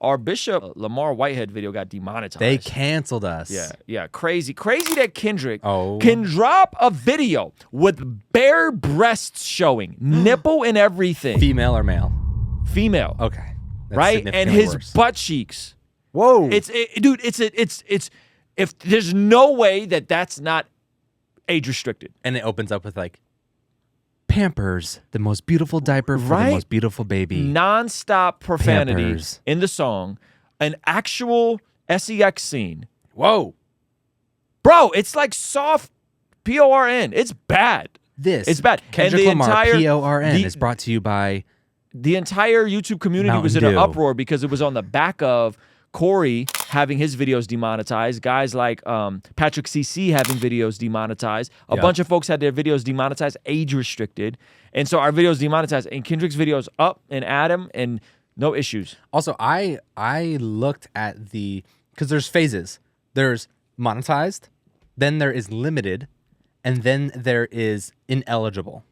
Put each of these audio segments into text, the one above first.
our Bishop Lamar Whitehead video got demonetized. They canceled us. Yeah, crazy that Kendrick Oh. can drop a video with bare breasts showing, nipple and everything. Female or male? Female. Okay. That's Right? And significantly his worse. butt cheeks. Whoa. Dude, it's if there's no way that's not age restricted. And it opens up with like, Pampers, the most beautiful diaper for Right? the most beautiful baby. Non-stop profanity Pampers. in the song, an actual sex scene. Whoa. Bro, it's like soft porn. It's bad. It's bad. Kendrick And the Lamar, entire- PORN, the- is brought to you by... The entire YouTube community was in Mountain an Dew. uproar because it was on the back of Corey having his videos demonetized, guys like Patrick CC having videos demonetized, a bunch of folks had their videos demonetized, age restricted, and so our videos demonetized, and Kendrick's videos up and Adam, and no issues. Also, I looked at the... Because there's phases. There's monetized, then there is limited, and then there is ineligible.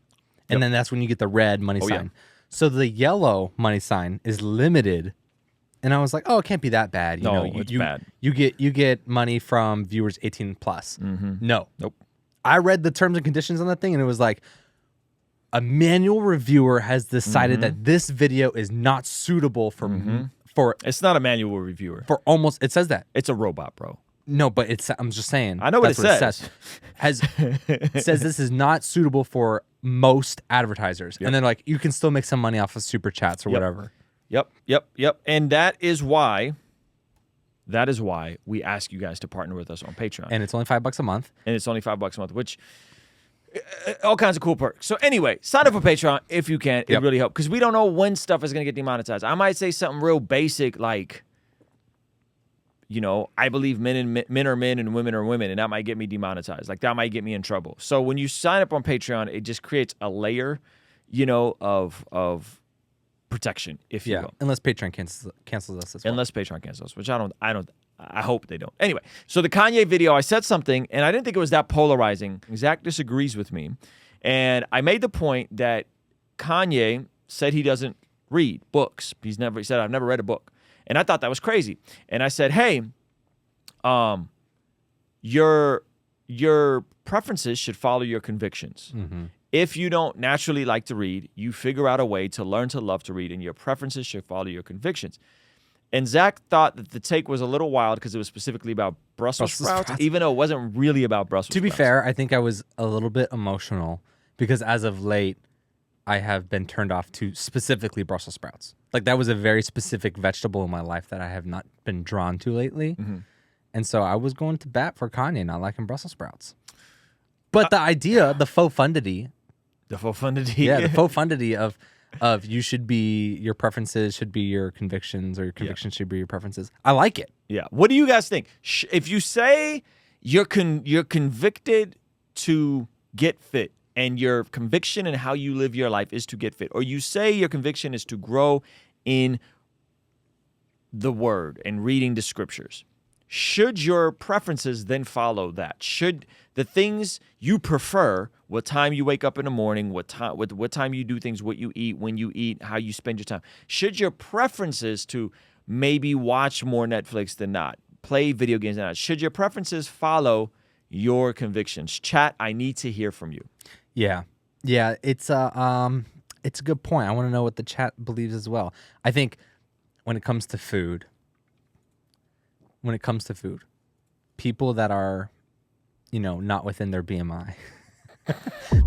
And then that's when you get the red money sign. Yeah. So the yellow money sign is limited. And I was like, oh, it can't be that bad. You know, it's bad. You get money from viewers 18 plus. No. Nope. I read the terms and conditions on that thing, and it was like, a manual reviewer has decided that this video is not suitable for It's not a manual reviewer. almost, it says that. It's a robot, bro. No, but I'm just saying. I know what that's it says. It says this is not suitable for most advertisers. And then like, you can still make some money off of super chats or whatever. Yep. And that is why we ask you guys to partner with us on Patreon. And it's only $5 a month. And it's only $5 a month, which all kinds of cool perks. So anyway, sign up for Patreon if you can. It really helps because we don't know when stuff is going to get demonetized. I might say something real basic like, you know, I believe men are men and women are women, and that might get me demonetized. Like that might get me in trouble. So when you sign up on Patreon, it just creates a layer, you know, of protection, if you will. Unless Patreon cancels us as well. Unless Patreon cancels, which I hope they don't. Anyway, so the Kanye video, I said something, and I didn't think it was that polarizing. Zach disagrees with me. And I made the point that Kanye said he doesn't read books. He said, I've never read a book. And I thought that was crazy. And I said, hey, your preferences should follow your convictions. If you don't naturally like to read, you figure out a way to learn to love to read, and your preferences should follow your convictions. And Zach thought that the take was a little wild because it was specifically about Brussels sprouts, even though it wasn't really about Brussels sprouts. To be fair, I think I was a little bit emotional because as of late, I have been turned off to specifically Brussels sprouts. Like that was a very specific vegetable in my life that I have not been drawn to lately. And so I was going to bat for Kanye not liking Brussels sprouts. But the idea, the faux fundity. The profundity. Yeah, the profundity of you should be, your preferences should be your convictions, or your convictions should be your preferences. I like it. Yeah. What do you guys think? If you say you're convicted to get fit, and your conviction and how you live your life is to get fit, or you say your conviction is to grow in the word and reading the scriptures, should your preferences then follow that? Should the things you prefer, what time you wake up in the morning, what time you do things, what you eat, when you eat, how you spend your time, should your preferences to maybe watch more Netflix than not, play video games than not, should your preferences follow your convictions? Chat, I need to hear from you. Yeah, it's a good point. I want to know what the chat believes as well. I think when it comes to food, people that are, you know, not within their BMI,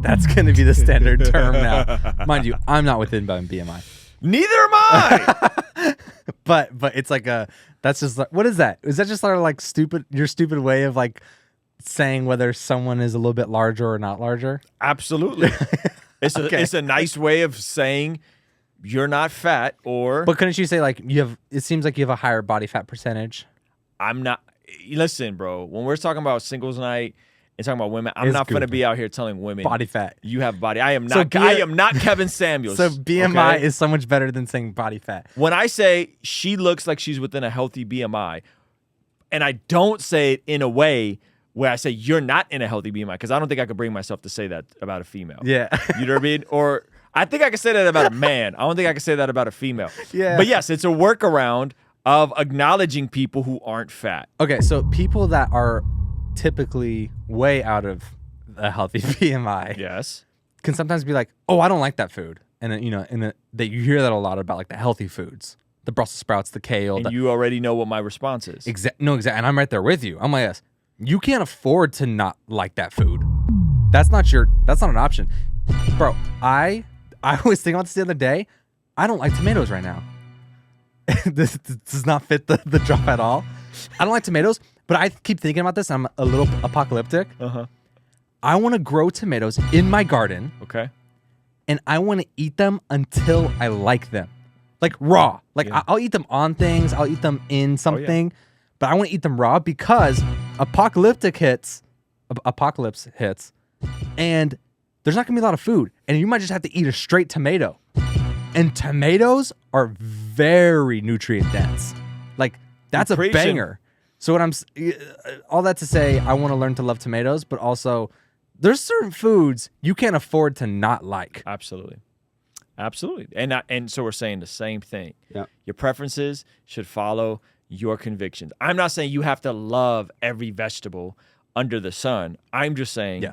that's going to be the standard term now. Mind you, I'm not within my BMI. Neither am I. but it's like that's just like, what is that? Is that just sort of like your stupid way of like saying whether someone is a little bit larger or not larger? Absolutely. It's a nice way of saying you're not fat, or... But couldn't you say like it seems like you have a higher body fat percentage? I'm not... Listen, bro, when we're talking about singles night and talking about women, I'm not going to be out here telling women... Body fat. You have body. I am not Kevin Samuels. So BMI is so much better than saying body fat. When I say she looks like she's within a healthy BMI, and I don't say it in a way where I say you're not in a healthy BMI, because I don't think I could bring myself to say that about a female. Yeah. You know what I mean? Or I think I can say that about a man. I don't think I can say that about a female. Yeah. But yes, it's a workaround of acknowledging people who aren't fat. Okay, so people that are typically way out of a healthy BMI Yes. can sometimes be like, "Oh, I don't like that food," and then, that you hear that a lot about, like the healthy foods, the Brussels sprouts, the kale. And you already know what my response is. Exactly, and I'm right there with you. I'm like, yes, you can't afford to not like that food. That's not an option, bro. I was thinking about this the other day. I don't like tomatoes right now. This does not fit the drop at all. I don't like tomatoes, but I keep thinking about this. I'm a little apocalyptic. I want to grow tomatoes in my garden. Okay. And I want to eat them until I like them. Like raw. Like I'll eat them on things. I'll eat them in something. But I want to eat them raw because apocalypse hits. And there's not going to be a lot of food. And you might just have to eat a straight tomato. And tomatoes are very nutrient dense. Like that's a banger. So all that to say, I want to learn to love tomatoes, but also there's certain foods you can't afford to not like. Absolutely. And so we're saying the same thing. Yeah. Your preferences should follow your convictions. I'm not saying you have to love every vegetable under the sun. I'm just saying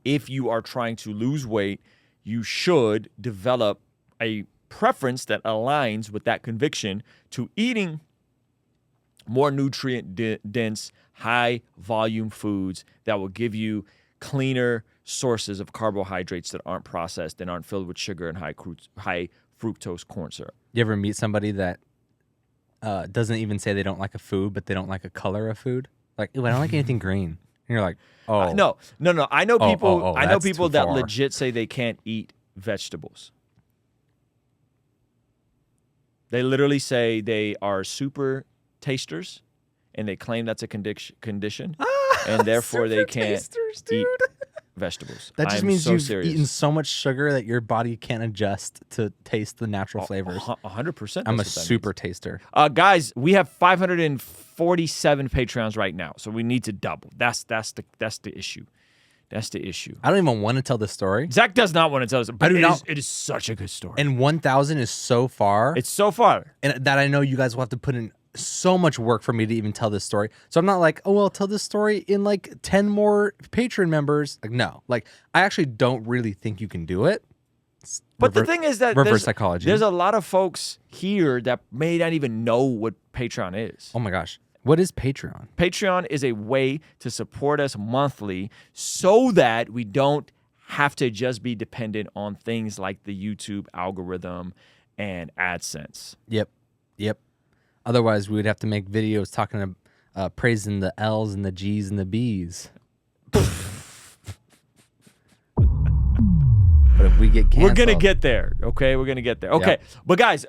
if you are trying to lose weight, you should develop a preference that aligns with that conviction to eating more nutrient dense, high volume foods that will give you cleaner sources of carbohydrates that aren't processed and aren't filled with sugar and high fructose corn syrup. You ever meet somebody that doesn't even say they don't like a food, but they don't like a color of food? Like, I don't like anything green. And you're like, oh. No. I know people. I know that's people too that far. legit say they can't eat vegetables. They literally say they are super tasters, and they claim that's a condition, and therefore they can't eat vegetables. That just I'm means so you've serious. eaten so much sugar that your body can't adjust to taste the natural flavors. 100%. I'm a super taster. Guys, we have 547 Patreons right now, so we need to double. That's the issue. That's the issue. I don't even want to tell this story. Zach does not want to tell us, but I do not. it is such a good story. And 1,000 is so far. It's so far. And that I know you guys will have to put in so much work for me to even tell this story. So I'm not like, oh, well, I'll tell this story in like 10 more Patreon members. Like, no. Like, I actually don't really think you can do it. But the thing is that reverse psychology. There's a lot of folks here that may not even know what Patreon is. Oh my gosh. What is Patreon? Patreon is a way to support us monthly so that we don't have to just be dependent on things like the YouTube algorithm and AdSense. Yep. Otherwise, we would have to make videos talking about praising the L's and the G's and the B's. But if we get canceled, we're going to get there, okay? We're going to get there. Okay, but guys,